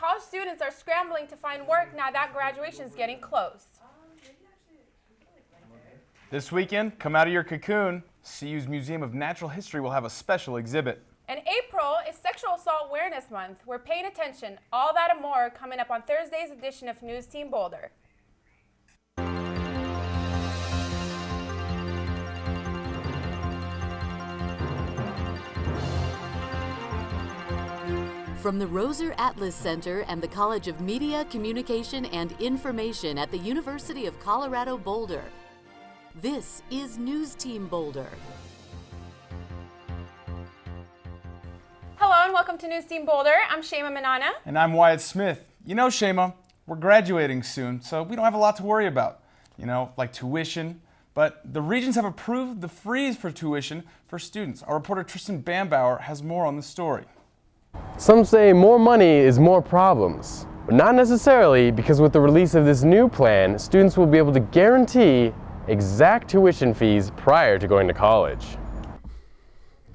college students are scrambling to find work now that graduation is getting close. This weekend, come out of your cocoon. CU's Museum of Natural History will have a special exhibit. And April is Sexual Assault Awareness Month. We're paying attention. All that and more coming up on Thursday's edition of News Team Boulder. From the Roser Atlas Center and the College of Media, Communication, and Information at the University of Colorado Boulder, this is News Team Boulder. Hello and welcome to News Team Boulder. I'm Shema Manana. And I'm Wyatt Smith. You know, Shema, we're graduating soon, so we don't have a lot to worry about. You know, like tuition. But the regions have approved the freeze for tuition for students. Our reporter Tristan Bambauer has more on the story. Some say more money is more problems, but not necessarily, because with the release of this new plan, students will be able to guarantee exact tuition fees prior to going to college.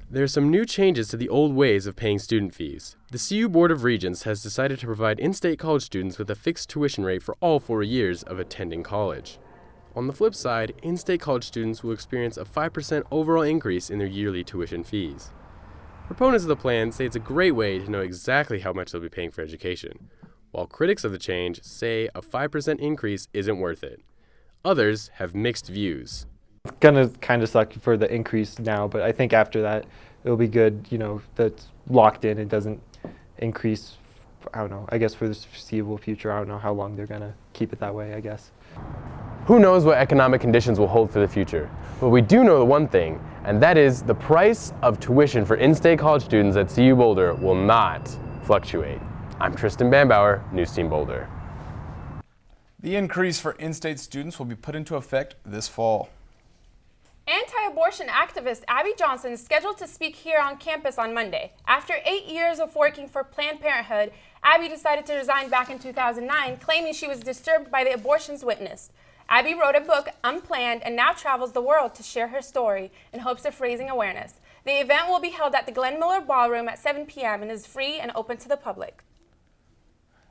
There are some new changes to the old ways of paying student fees. The CU Board of Regents has decided to provide in-state college students with a fixed tuition rate for all 4 years of attending college. On the flip side, in-state college students will experience a 5% overall increase in their yearly tuition fees. Proponents of the plan say it's a great way to know exactly how much they'll be paying for education, while critics of the change say a 5% increase isn't worth it. Others have mixed views. It's gonna kind of suck for the increase now, but I think after that it'll be good, you know, that's locked in. It doesn't increase, I don't know, I guess for the foreseeable future. I don't know how long they're gonna keep it that way, I guess. Who knows what economic conditions will hold for the future, but we do know the one thing, and that is the price of tuition for in-state college students at CU Boulder will not fluctuate. I'm Tristan Bambauer, News Team Boulder. The increase for in-state students will be put into effect this fall. Anti-abortion activist Abby Johnson is scheduled to speak here on campus on Monday. After 8 years of working for Planned Parenthood, Abby decided to resign back in 2009, claiming she was disturbed by the abortions witnessed. Abby wrote a book, Unplanned, and now travels the world to share her story in hopes of raising awareness. The event will be held at the Glenn Miller Ballroom at 7 p.m. and is free and open to the public.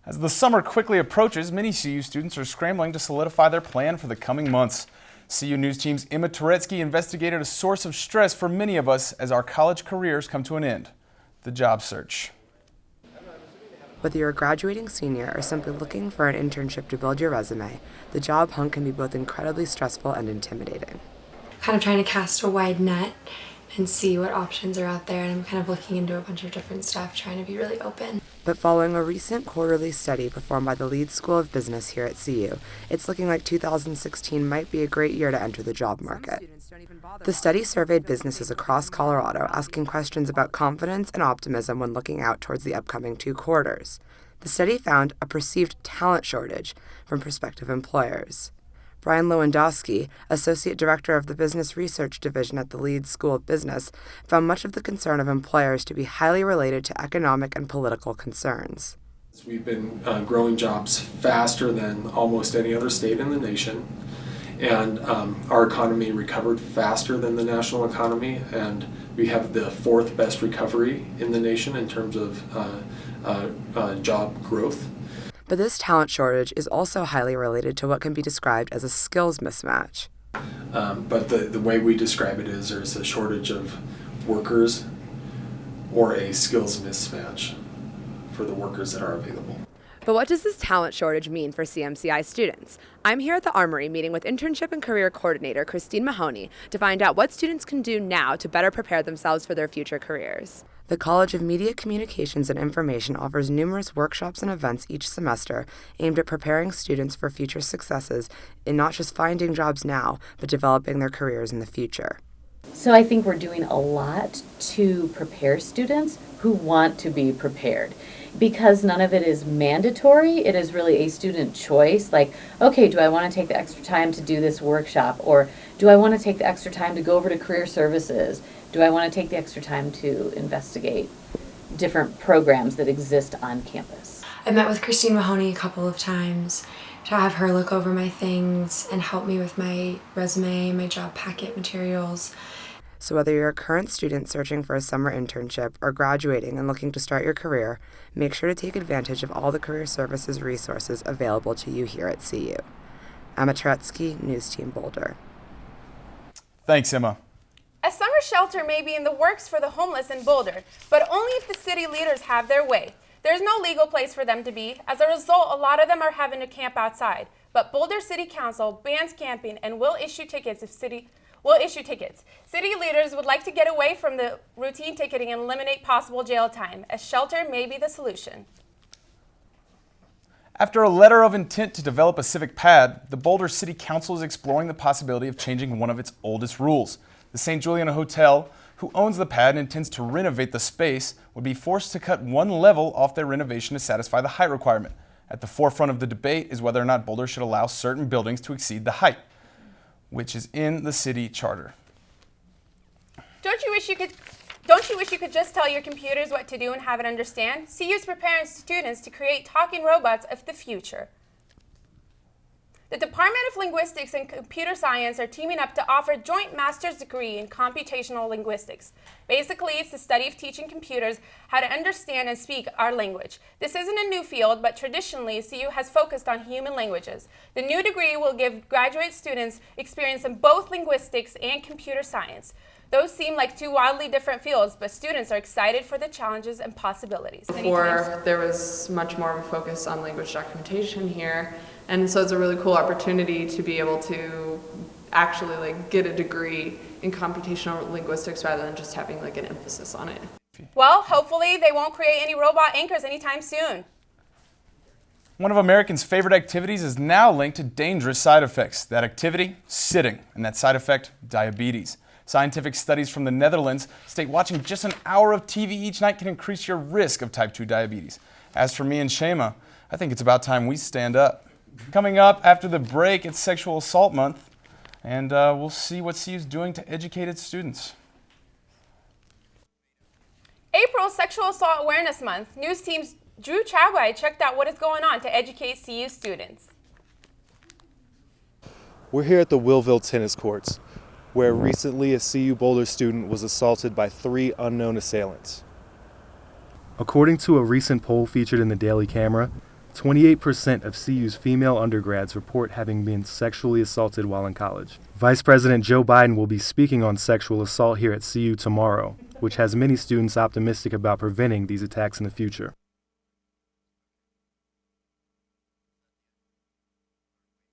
As the summer quickly approaches, many CU students are scrambling to solidify their plan for the coming months. CU News Team's Emma Turetsky investigated a source of stress for many of us as our college careers come to an end: the job search. Whether you're a graduating senior or simply looking for an internship to build your resume, the job hunt can be both incredibly stressful and intimidating. Kind of trying to cast a wide net and see what options are out there, and I'm kind of looking into a bunch of different stuff, trying to be really open. But following a recent quarterly study performed by the Leeds School of Business here at CU, it's looking like 2016 might be a great year to enter the job market. The study surveyed businesses across Colorado, asking questions about confidence and optimism when looking out towards the upcoming 2 quarters. The study found a perceived talent shortage from prospective employers. Brian Lewandowski, Associate Director of the Business Research Division at the Leeds School of Business, found much of the concern of employers to be highly related to economic and political concerns. We've been growing jobs faster than almost any other state in the nation, and our economy recovered faster than the national economy, and we have the 4th best recovery in the nation in terms of job growth. But this talent shortage is also highly related to what can be described as a skills mismatch. But the way we describe it is there's a shortage of workers or a skills mismatch for the workers that are available. But what does this talent shortage mean for CMCI students? I'm here at the Armory meeting with Internship and Career Coordinator Christine Mahoney to find out what students can do now to better prepare themselves for their future careers. The College of Media, Communications, and Information offers numerous workshops and events each semester aimed at preparing students for future successes in not just finding jobs now, but developing their careers in the future. So I think we're doing a lot to prepare students who want to be prepared. Because none of it is mandatory, it is really a student choice. Like, okay, do I want to take the extra time to do this workshop? Or do I want to take the extra time to go over to career services? Do I want to take the extra time to investigate different programs that exist on campus? I met with Christine Mahoney a couple of times to have her look over my things and help me with my resume, my job packet materials. So whether you're a current student searching for a summer internship or graduating and looking to start your career, make sure to take advantage of all the career services resources available to you here at CU. Emma Turetsky, News Team Boulder. Thanks, Emma. A summer shelter may be in the works for the homeless in Boulder, but only if the city leaders have their way. There's no legal place for them to be. As a result, a lot of them are having to camp outside. But Boulder City Council bans camping and will issue tickets. City leaders would like to get away from the routine ticketing and eliminate possible jail time. A shelter may be the solution. After a letter of intent to develop a civic pad, the Boulder City Council is exploring the possibility of changing one of its oldest rules. The St. Juliana Hotel, who owns the pad and intends to renovate the space, would be forced to cut one level off their renovation to satisfy the height requirement. At the forefront of the debate is whether or not Boulder should allow certain buildings to exceed the height, which is in the city charter. Don't you wish you could just tell your computers what to do and have it understand? CU is preparing students to create talking robots of the future. The Department of Linguistics and Computer Science are teaming up to offer a joint master's degree in computational linguistics. Basically, it's the study of teaching computers how to understand and speak our language. This isn't a new field, but traditionally, CU has focused on human languages. The new degree will give graduate students experience in both linguistics and computer science. Those seem like two wildly different fields, but students are excited for the challenges and possibilities. Before, there was much more of a focus on language documentation here, and so it's a really cool opportunity to be able to actually get a degree in computational linguistics rather than just having an emphasis on it. Well, hopefully they won't create any robot anchors anytime soon. One of Americans' favorite activities is now linked to dangerous side effects. That activity, sitting, and that side effect, diabetes. Scientific studies from the Netherlands state watching just an hour of TV each night can increase your risk of type 2 diabetes. As for me and Shema, I think it's about time we stand up. Coming up after the break, it's Sexual Assault Month, and we'll see what CU's doing to educate its students. April's Sexual Assault Awareness Month. News Team's Drew Chadway checked out what is going on to educate CU students. We're here at the Willville Tennis Courts, where recently a CU Boulder student was assaulted by 3 unknown assailants. According to a recent poll featured in the Daily Camera, 28% of CU's female undergrads report having been sexually assaulted while in college. Vice President Joe Biden will be speaking on sexual assault here at CU tomorrow, which has many students optimistic about preventing these attacks in the future.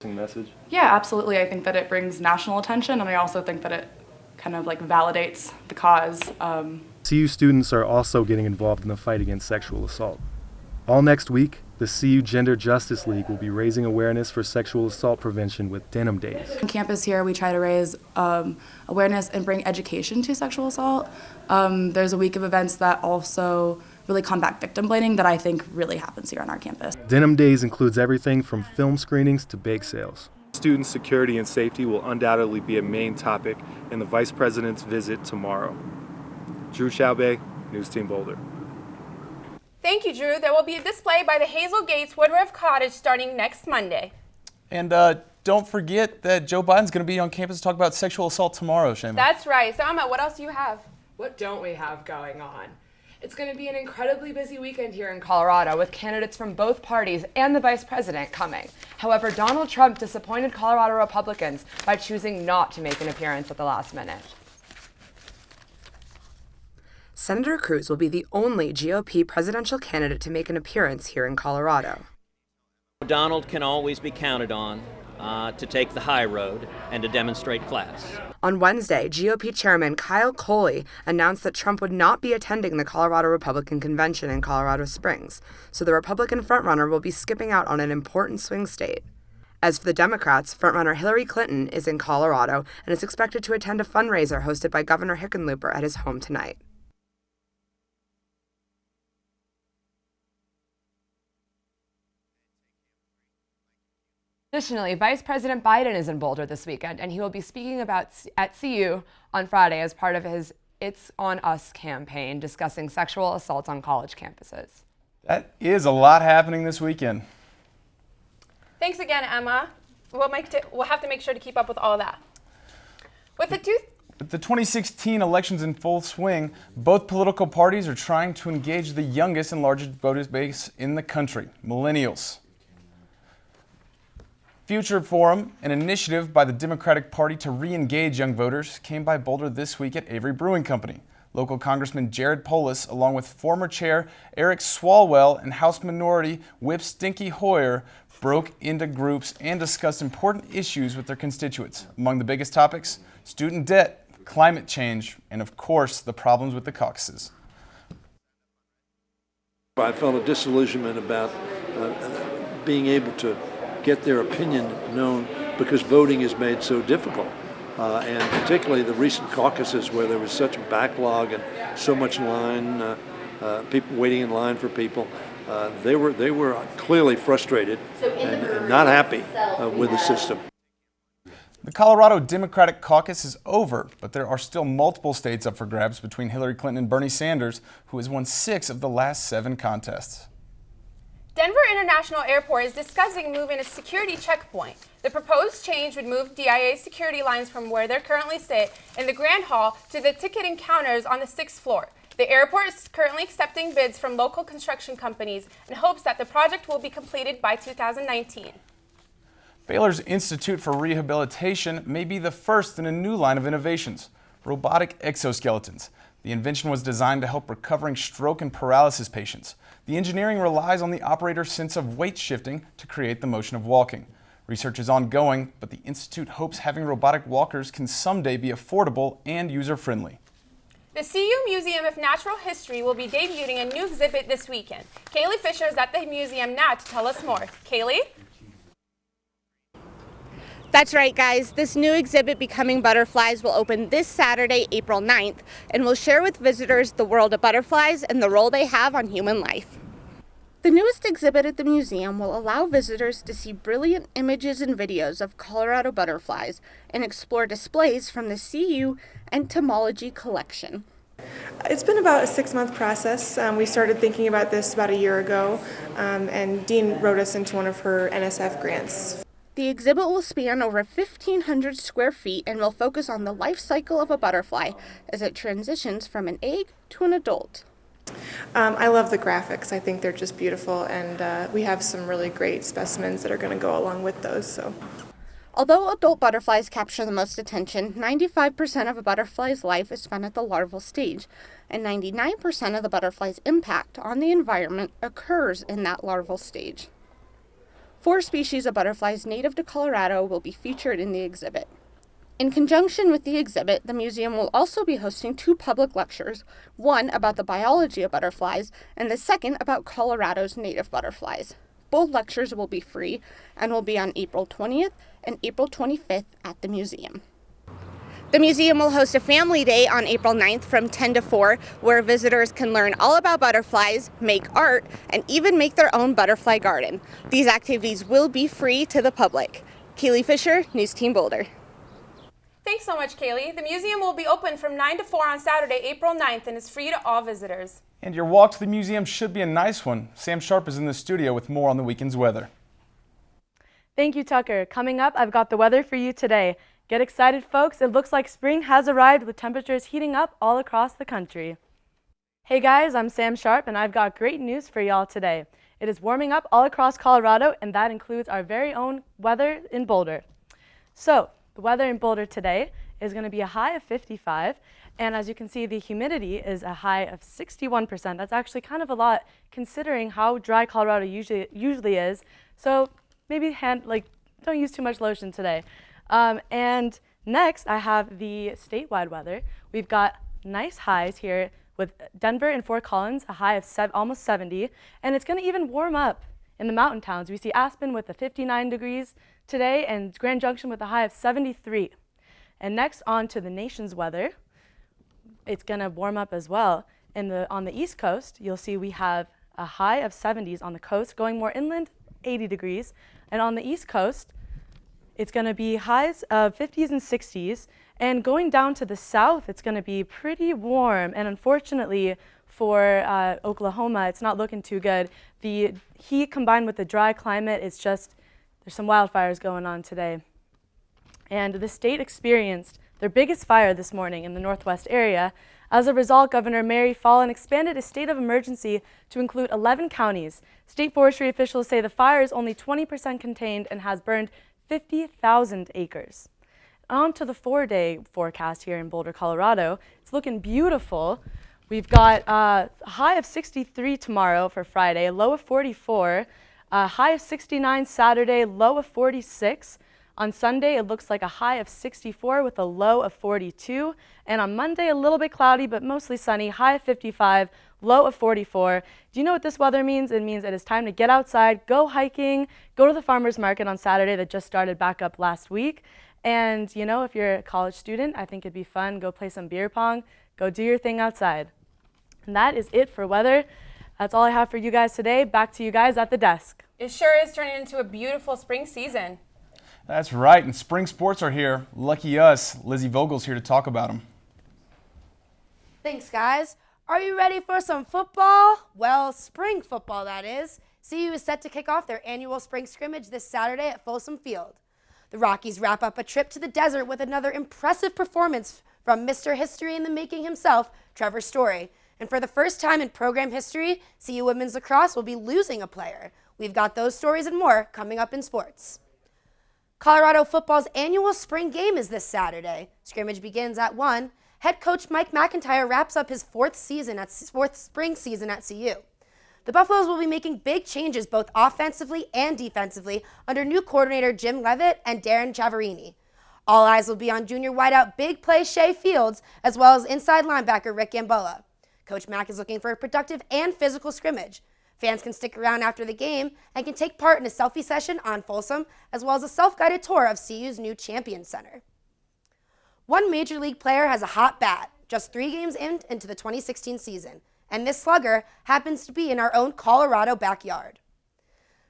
Message? Yeah, absolutely. I think that it brings national attention, and I also think that it kind of validates the cause. CU students are also getting involved in the fight against sexual assault. All next week, the CU Gender Justice League will be raising awareness for sexual assault prevention with Denim Days. On campus here, we try to raise awareness and bring education to sexual assault. There's a week of events that also really combat victim blaming that I think really happens here on our campus. Denim Days includes everything from film screenings to bake sales. Student security and safety will undoubtedly be a main topic in the Vice President's visit tomorrow. Drew Chaubey, News Team Boulder. Thank you, Drew. There will be a display by the Hazel Gates Woodruff Cottage starting next Monday. And don't forget that Joe Biden's going to be on campus to talk about sexual assault tomorrow, Shema. That's right. So, Emma, what else do you have? What don't we have going on? It's going to be an incredibly busy weekend here in Colorado with candidates from both parties and the vice president coming. However, Donald Trump disappointed Colorado Republicans by choosing not to make an appearance at the last minute. Senator Cruz will be the only GOP presidential candidate to make an appearance here in Colorado. Donald can always be counted on to take the high road and to demonstrate class. On Wednesday, GOP Chairman Kyle Coley announced that Trump would not be attending the Colorado Republican Convention in Colorado Springs, so the Republican frontrunner will be skipping out on an important swing state. As for the Democrats, frontrunner Hillary Clinton is in Colorado and is expected to attend a fundraiser hosted by Governor Hickenlooper at his home tonight. Additionally, Vice President Biden is in Boulder this weekend, and he will be speaking at CU on Friday as part of his It's On Us campaign, discussing sexual assault on college campuses. That is a lot happening this weekend. Thanks again, Emma. We'll have to make sure to keep up with all of that. With the With the 2016 elections in full swing, both political parties are trying to engage the youngest and largest voter base in the country, millennials. Future Forum, an initiative by the Democratic Party to re-engage young voters, came by Boulder this week at Avery Brewing Company. Local Congressman Jared Polis, along with former Chair Eric Swalwell and House Minority Whip Stinky Hoyer, broke into groups and discussed important issues with their constituents. Among the biggest topics, student debt, climate change, and of course, the problems with the caucuses. I felt a disillusionment about being able to get their opinion known because voting is made so difficult. And particularly the recent caucuses where there was such a backlog and so much line, people waiting in line for people. They were clearly frustrated and not happy with the system. The Colorado Democratic Caucus is over, but there are still multiple states up for grabs between Hillary Clinton and Bernie Sanders, who has won 6 of the last 7 contests. Denver International Airport is discussing moving a security checkpoint. The proposed change would move DIA security lines from where they currently sit in the Grand Hall to the ticketing counters on the 6th floor. The airport is currently accepting bids from local construction companies and hopes that the project will be completed by 2019. Baylor's Institute for Rehabilitation may be the first in a new line of innovations, robotic exoskeletons. The invention was designed to help recovering stroke and paralysis patients. The engineering relies on the operator's sense of weight shifting to create the motion of walking. Research is ongoing, but the Institute hopes having robotic walkers can someday be affordable and user-friendly. The CU Museum of Natural History will be debuting a new exhibit this weekend. Kaylee Fisher is at the museum now to tell us more. Kaylee? That's right, guys. This new exhibit, Becoming Butterflies, will open this Saturday, April 9th, and will share with visitors the world of butterflies and the role they have on human life. The newest exhibit at the museum will allow visitors to see brilliant images and videos of Colorado butterflies and explore displays from the CU Entomology collection. It's been about a 6-month process. We started thinking about this about a year ago, and Dean wrote us into one of her NSF grants. The exhibit will span over 1,500 square feet and will focus on the life cycle of a butterfly as it transitions from an egg to an adult. I love the graphics. I think they're just beautiful, and we have some really great specimens that are going to go along with those. So, although adult butterflies capture the most attention, 95% of a butterfly's life is spent at the larval stage, and 99% of the butterfly's impact on the environment occurs in that larval stage. 4 species of butterflies native to Colorado will be featured in the exhibit. In conjunction with the exhibit, the museum will also be hosting 2 public lectures, one about the biology of butterflies and the second about Colorado's native butterflies. Both lectures will be free and will be on April 20th and April 25th at the museum. The museum will host a family day on April 9th from 10 to 4, where visitors can learn all about butterflies, make art, and even make their own butterfly garden. These activities will be free to the public. Kaylee Fisher, News Team Boulder. Thanks so much, Kaylee. The museum will be open from 9 to 4 on Saturday, April 9th, and is free to all visitors. And your walk to the museum should be a nice one. Sam Sharp is in the studio with more on the weekend's weather. Thank you, Tucker. Coming up, I've got the weather for you today. Get excited, folks. It looks like spring has arrived with temperatures heating up all across the country. Hey guys, I'm Sam Sharp and I've got great news for y'all today. It is warming up all across Colorado, and that includes our very own weather in Boulder. So, the weather in Boulder today is going to be a high of 55, and as you can see, the humidity is a high of 61%. That's actually kind of a lot considering how dry Colorado usually is. So maybe don't use too much lotion today. And next, I have the statewide weather. We've got nice highs here with Denver and Fort Collins, a high of almost 70, and it's going to even warm up in the mountain towns. We see Aspen with a 59 degrees today and Grand Junction with a high of 73. And next, on to the nation's weather. It's going to warm up as well. On the East Coast, you'll see we have a high of 70s on the coast, going more inland, 80 degrees. And on the East Coast, it's going to be highs of 50s and 60s. And going down to the south, it's going to be pretty warm. And unfortunately for Oklahoma, it's not looking too good. The heat combined with the dry climate, there's some wildfires going on today. And the state experienced their biggest fire this morning in the Northwest area. As a result, Governor Mary Fallin expanded a state of emergency to include 11 counties. State forestry officials say the fire is only 20% contained and has burned 50,000 acres. On to the 4-day forecast here in Boulder, Colorado. It's looking beautiful. We've got a high of 63 tomorrow for Friday, a low of 44, a high of 69 Saturday, low of 46. On Sunday, it looks like a high of 64 with a low of 42. And on Monday, a little bit cloudy, but mostly sunny, high of 55, low of 44. Do you know what this weather means? It means it is time to get outside, go hiking, go to the farmer's market on Saturday that just started back up last week. And, you know, if you're a college student, I think it'd be fun. Go play some beer pong, go do your thing outside. And that is it for weather. That's all I have for you guys today. Back to you guys at the desk. It sure is turning into a beautiful spring season. That's right, and spring sports are here. Lucky us. Lizzie Vogel's here to talk about them. Thanks, guys. Are you ready for some football? Well, spring football, that is. CU is set to kick off their annual spring scrimmage this Saturday at Folsom Field. The Rockies wrap up a trip to the desert with another impressive performance from Mr. History in the Making himself, Trevor Story. And for the first time in program history, CU women's lacrosse will be losing a player. We've got those stories and more coming up in sports. Colorado football's annual spring game is this Saturday. Scrimmage begins at 1. Head coach Mike McIntyre wraps up his fourth spring season at CU. The Buffaloes will be making big changes both offensively and defensively under new coordinator Jim Leavitt and Darren Chavarini. All eyes will be on junior wideout big play Shea Fields as well as inside linebacker Rick Gamboa. Coach Mack is looking for a productive and physical scrimmage. Fans can stick around after the game and can take part in a selfie session on Folsom as well as a self-guided tour of CU's new Champion Center. One major league player has a hot bat, just 3 games into the 2016 season. And this slugger happens to be in our own Colorado backyard.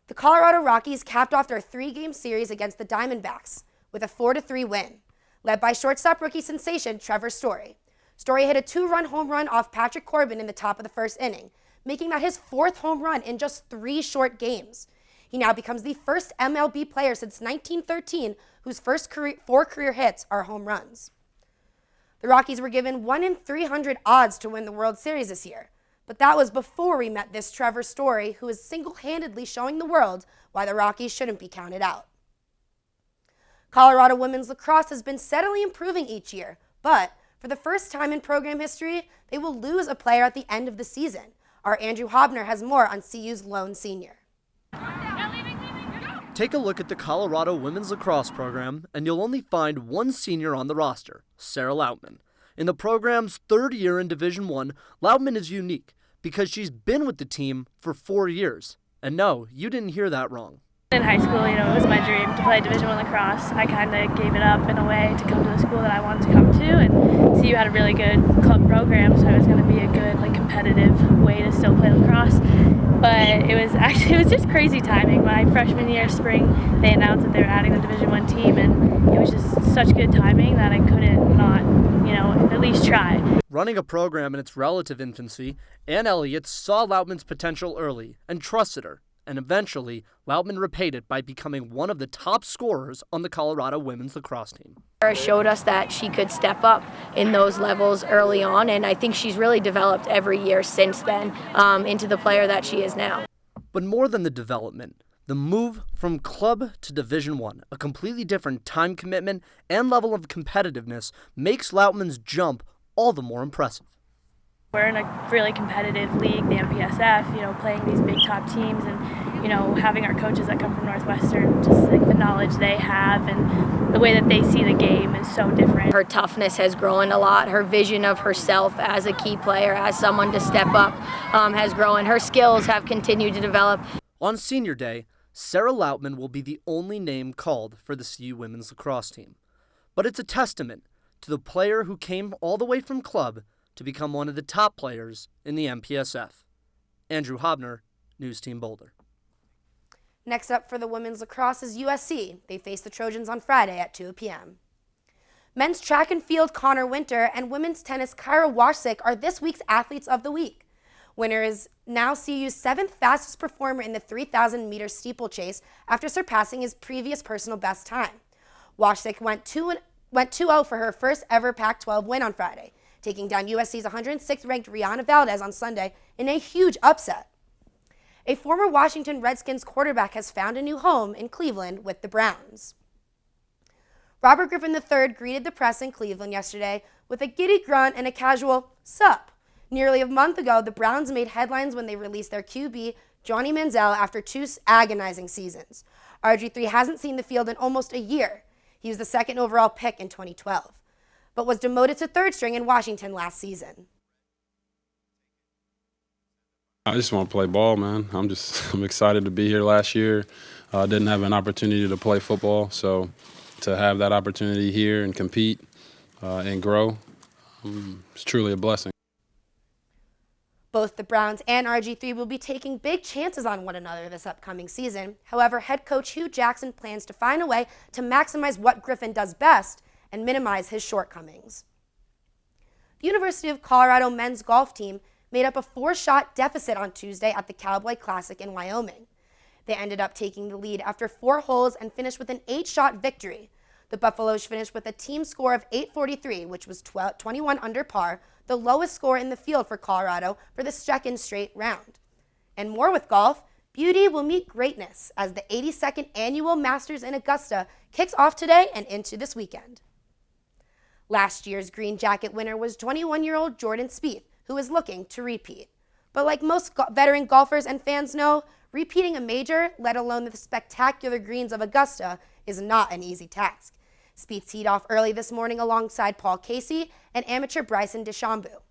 The Colorado Rockies capped off their 3-game series against the Diamondbacks with a 4-3 win, led by shortstop rookie sensation Trevor Story. Story hit a 2-run home run off Patrick Corbin in the top of the first inning, making that his 4th home run in just 3 short games. He now becomes the first MLB player since 1913 whose first 4 career hits are home runs. The Rockies were given 1 in 300 odds to win the World Series this year, but that was before we met this Trevor Story, who is single-handedly showing the world why the Rockies shouldn't be counted out. Colorado women's lacrosse has been steadily improving each year, but for the first time in program history, they will lose a player at the end of the season. Our Andrew Hobner has more on CU's lone senior. Take a look at the Colorado women's lacrosse program, and you'll only find one senior on the roster, Sarah Lautman. In the program's 3rd year in Division I, Lautman is unique because she's been with the team for 4 years. And no, you didn't hear that wrong. In high school, it was my dream to play Division I lacrosse. I kind of gave it up in a way to come to the school that I wanted to come to, and CU had a really good club program, so it was going to be a good, competitive way to still play lacrosse. But it was just crazy timing. My freshman year, spring, they announced that they were adding the Division I team, and it was just such good timing that I couldn't not, at least try. Running a program in its relative infancy, Ann Elliott saw Lautman's potential early and trusted her. And eventually, Lautman repaid it by becoming one of the top scorers on the Colorado women's lacrosse team. Sarah showed us that she could step up in those levels early on, and I think she's really developed every year since then into the player that she is now. But more than the development, the move from club to Division I, a completely different time commitment and level of competitiveness, makes Lautman's jump all the more impressive. We're in a really competitive league, the MPSF, playing these big top teams and, having our coaches that come from Northwestern, just the knowledge they have and the way that they see the game is so different. Her toughness has grown a lot. Her vision of herself as a key player, as someone to step up, has grown. Her skills have continued to develop. On senior day, Sarah Lautman will be the only name called for the CU women's lacrosse team. But it's a testament to the player who came all the way from club to become one of the top players in the MPSF. Andrew Hobner, News Team Boulder. Next up for the women's lacrosse is USC. They face the Trojans on Friday at 2 p.m. Men's track and field Connor Winter and women's tennis Kyra Washik are this week's Athletes of the Week. Winter is now CU's 7th fastest performer in the 3,000-meter steeplechase after surpassing his previous personal best time. Washik went 2 went 2-0 for her first ever Pac-12 win on Friday, taking down USC's 106th ranked Rihanna Valdez on Sunday in a huge upset. A former Washington Redskins quarterback has found a new home in Cleveland with the Browns. Robert Griffin III greeted the press in Cleveland yesterday with a giddy grunt and a casual "sup." Nearly a month ago, the Browns made headlines when they released their QB, Johnny Manziel, after 2 agonizing seasons. RG3 hasn't seen the field in almost a year. He was the 2nd overall pick in 2012, but was demoted to 3rd string in Washington last season. I just want to play ball, man. I'm excited to be here last year. Didn't have an opportunity to play football, so to have that opportunity here and compete and grow, it's truly a blessing. Both the Browns and RG3 will be taking big chances on one another this upcoming season. However, head coach Hugh Jackson plans to find a way to maximize what Griffin does best and minimize his shortcomings. The University of Colorado men's golf team made up a 4-shot deficit on Tuesday at the Cowboy Classic in Wyoming. They ended up taking the lead after 4 holes and finished with an 8-shot victory. The Buffaloes finished with a team score of 843, which was 21 under par, the lowest score in the field for Colorado for the 2nd straight round. And more with golf, beauty will meet greatness as the 82nd annual Masters in Augusta kicks off today and into this weekend. Last year's green jacket winner was 21-year-old Jordan Spieth, who is looking to repeat. But like most veteran golfers and fans know, repeating a major, let alone the spectacular greens of Augusta, is not an easy task. Spieth teed off early this morning alongside Paul Casey and amateur Bryson DeChambeau.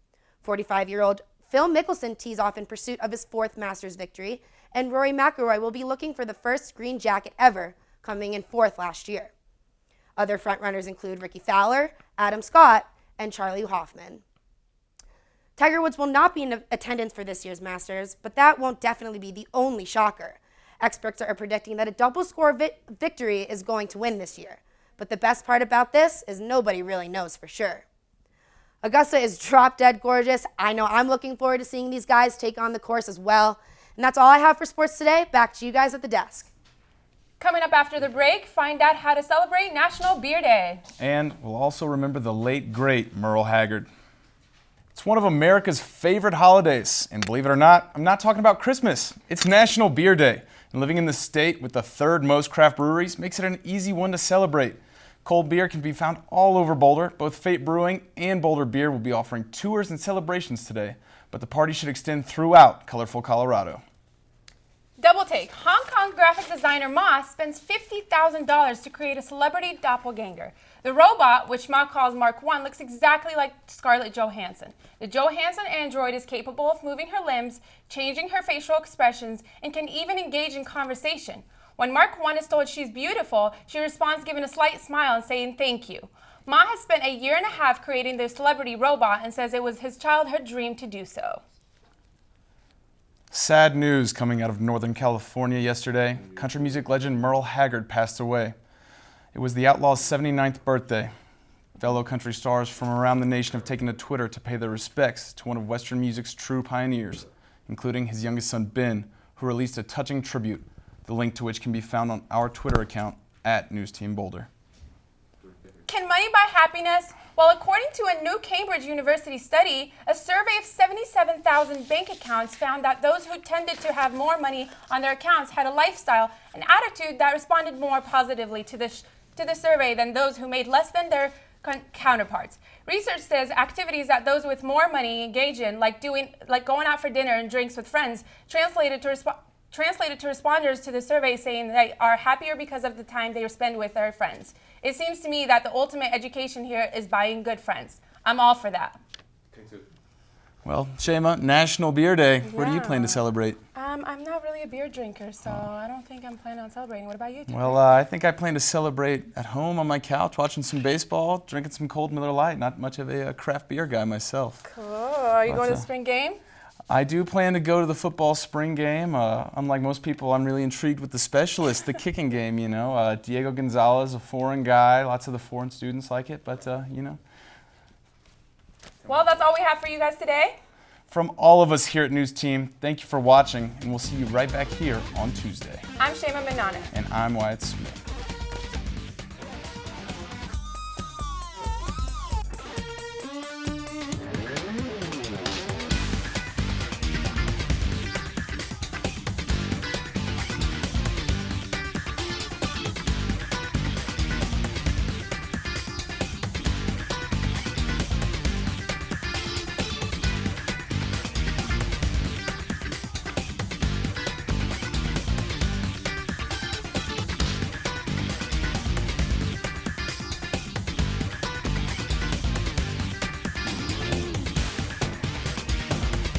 45-year-old Phil Mickelson tees off in pursuit of his 4th Masters victory, and Rory McIlroy will be looking for the first green jacket ever, coming in 4th last year. Other frontrunners include Ricky Fowler, Adam Scott, and Charlie Hoffman. Tiger Woods will not be in attendance for this year's Masters, but that won't definitely be the only shocker. Experts are predicting that a double-score victory is going to win this year. But the best part about this is nobody really knows for sure. Augusta is drop-dead gorgeous. I know I'm looking forward to seeing these guys take on the course as well. And that's all I have for sports today. Back to you guys at the desk. Coming up after the break, find out how to celebrate National Beer Day. And we'll also remember the late, great Merle Haggard. It's one of America's favorite holidays. And believe it or not, I'm not talking about Christmas. It's National Beer Day. And living in the state with the 3rd most craft breweries makes it an easy one to celebrate. Cold beer can be found all over Boulder. Both Fate Brewing and Boulder Beer will be offering tours and celebrations today, but the party should extend throughout colorful Colorado. Double take. Hong Kong graphic designer Ma spends $50,000 to create a celebrity doppelganger. The robot, which Ma calls Mark 1, looks exactly like Scarlett Johansson. The Johansson android is capable of moving her limbs, changing her facial expressions, and can even engage in conversation. When Mark 1 is told she's beautiful, she responds giving a slight smile and saying thank you. Ma has spent a year and a half creating the celebrity robot and says it was his childhood dream to do so. Sad news coming out of Northern California yesterday. Country music legend Merle Haggard passed away. It was the outlaw's 79th birthday. Fellow country stars from around the nation have taken to Twitter to pay their respects to one of Western music's true pioneers, including his youngest son Ben, who released a touching tribute, the link to which can be found on our Twitter account @NewsTeamBoulder. Can money buy happiness? Well, according to a new Cambridge University study, a survey of 77,000 bank accounts found that those who tended to have more money on their accounts had a lifestyle and attitude that responded more positively to the survey than those who made less than their counterparts. Research says activities that those with more money engage in, like going out for dinner and drinks with friends, translated to responders to the survey saying they are happier because of the time they spend with their friends. It seems to me that the ultimate education here is buying good friends. I'm all for that. Well, Shema, National Beer Day. Where do you plan to celebrate? I'm not really a beer drinker, so I don't think I'm planning on celebrating. What about you, Tucker? Well, I think I plan to celebrate at home on my couch, watching some baseball, drinking some cold Miller Lite. Not much of a craft beer guy myself. Cool. Are you going to the spring game? I do plan to go to the football spring game. Unlike most people, I'm really intrigued with the specialist, the kicking game, you know. Diego Gonzalez, a foreign guy. Lots of the foreign students like it, but, you know. Well, that's all we have for you guys today. From all of us here at News Team, thank you for watching, and we'll see you right back here on Tuesday. I'm Shema Manana. And I'm Wyatt Smith.